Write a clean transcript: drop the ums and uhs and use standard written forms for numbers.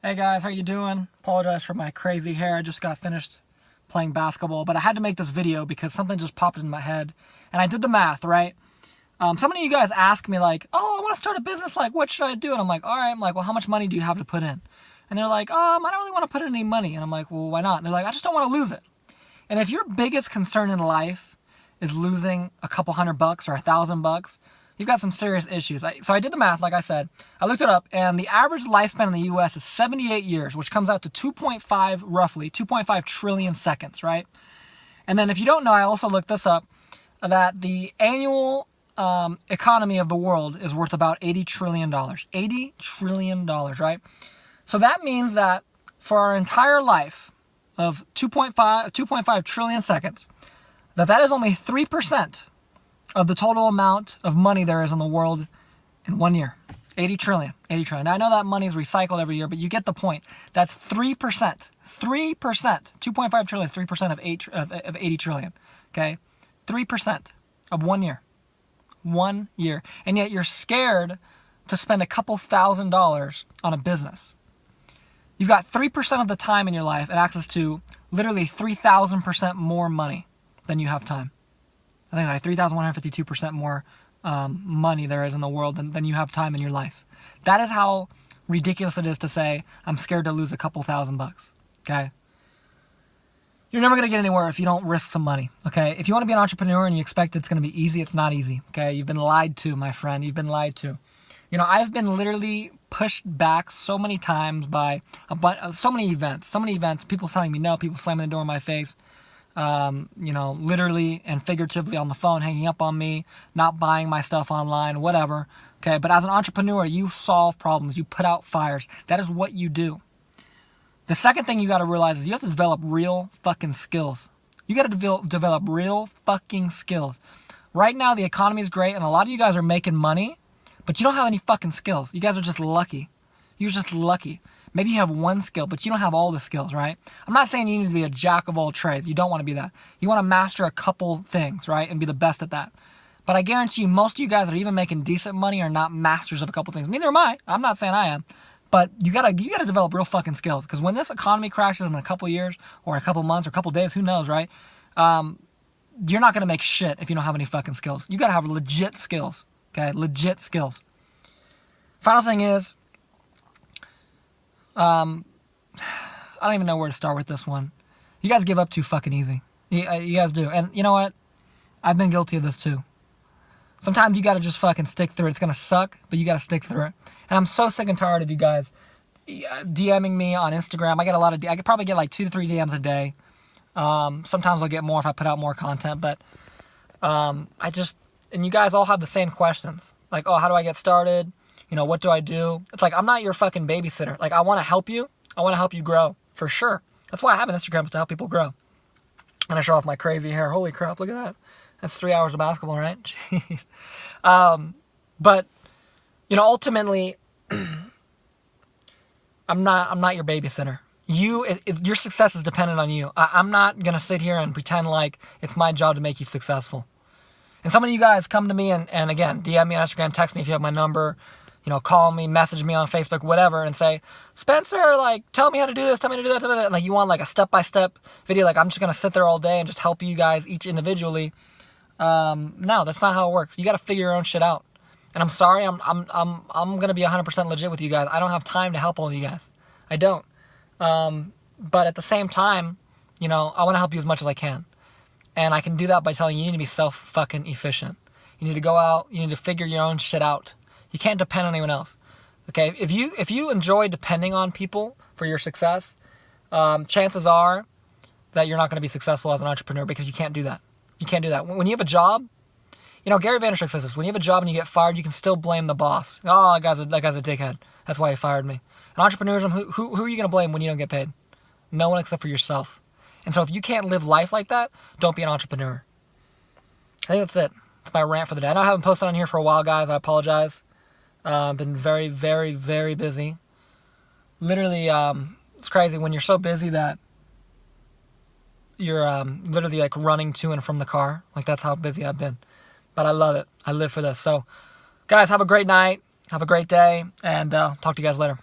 Hey guys, how you doing? Apologize for my crazy hair. I just got finished playing basketball, but I had to make this video because something just popped in my head. And I did the math, right? So many of you guys ask me like, oh, I want to start a business, like, what should I do? And I'm like, all right. I'm like, well, how much money do you have to put in? And they're like, I don't really want to put in any money. And I'm like, well, why not? And they're like, I just don't want to lose it. And if your biggest concern in life is losing a couple $100 or $1,000, you've got some serious issues. So I did the math, like I said. I looked it up, and the average lifespan in the U.S. is 78 years, which comes out to roughly 2.5 trillion seconds, right? And then if you don't know, I also looked this up, that the annual economy of the world is worth about $80 trillion. $80 trillion, right? So that means that for our entire life of 2.5 trillion seconds, that is only 3% of the total amount of money there is in the world in 1 year. 80 trillion. Now, I know that money is recycled every year, but you get the point. That's 3%. 3%. 2.5 trillion is 3% of 80 trillion. Okay? 3% of 1 year. 1 year. And yet you're scared to spend a couple $1,000s on a business. You've got 3% of the time in your life and access to literally 3,000% more money than you have time. I think like 3,152% more money there is in the world than you have time in your life. That is how ridiculous it is to say, I'm scared to lose a couple $1,000, okay? You're never going to get anywhere if you don't risk some money, okay? If you want to be an entrepreneur and you expect it's going to be easy, it's not easy, okay? You've been lied to, my friend. You've been lied to. You know, I've been literally pushed back so many times by so many events, people telling me no, people slamming the door in my face. Literally and figuratively on the phone, hanging up on me, not buying my stuff online, whatever. Okay, but as an entrepreneur, you solve problems, you put out fires. That is what you do. The second thing you got to realize is you have to develop real fucking skills. You got to develop real fucking skills. Right now, the economy is great, and a lot of you guys are making money, but you don't have any fucking skills. You guys are just lucky. You're just lucky. Maybe you have one skill, but you don't have all the skills, right? I'm not saying you need to be a jack of all trades. You don't want to be that. You want to master a couple things, right? And be the best at that. But I guarantee you, most of you guys that are even making decent money are not masters of a couple things. Neither am I. I'm not saying I am. But you gotta develop real fucking skills. Because when this economy crashes in a couple years, or a couple months, or a couple days, who knows, right? You're not gonna make shit if you don't have any fucking skills. You gotta have legit skills, okay? Legit skills. Final thing is, I don't even know where to start with this one. You guys give up too fucking easy. You guys do. And you know what? I've been guilty of this too. Sometimes you gotta just fucking stick through it. It's gonna suck, but you gotta stick through it. And I'm so sick and tired of you guys DMing me on Instagram. I could probably get like 2 to 3 DMs a day. Sometimes I'll get more if I put out more content, but and you guys all have the same questions. Like, oh, how do I get started? You know, what do I do? It's like, I'm not your fucking babysitter. Like, I want to help you. I want to help you grow, for sure. That's why I have an Instagram, is to help people grow. And I show off my crazy hair. Holy crap, look at that. That's 3 hours of basketball, right? Jeez. But, you know, ultimately, I'm not your babysitter. Your success is dependent on you. I'm not going to sit here and pretend like it's my job to make you successful. And some of you guys come to me and again, DM me on Instagram, text me if you have my number. You know, call me, message me on Facebook, whatever, and say, Spencer, like, tell me how to do this, tell me how to do that, and like, you want like a step-by-step video, like, I'm just gonna sit there all day and just help you guys each individually. No, that's not how it works. You gotta figure your own shit out. And I'm sorry, I'm gonna be 100% legit with you guys. I don't have time to help all of you guys. I don't. But at the same time, you know, I wanna help you as much as I can. And I can do that by telling you, you need to be self-fucking-efficient. You need to go out, you need to figure your own shit out. You can't depend on anyone else, okay? If you enjoy depending on people for your success, chances are that you're not going to be successful as an entrepreneur because you can't do that. You can't do that. When you have a job, you know, Gary Vaynerchuk says this, when you have a job and you get fired, you can still blame the boss. Oh, that guy's a dickhead. That's why he fired me. And entrepreneurism, who are you going to blame when you don't get paid? No one except for yourself. And so if you can't live life like that, don't be an entrepreneur. I think that's it. That's my rant for the day. I know I haven't posted on here for a while, guys. I apologize. Been very, very, very busy. Literally, it's crazy when you're so busy that you're literally like running to and from the car. Like, that's how busy I've been. But I love it. I live for this. So, guys, have a great night. Have a great day. And talk to you guys later.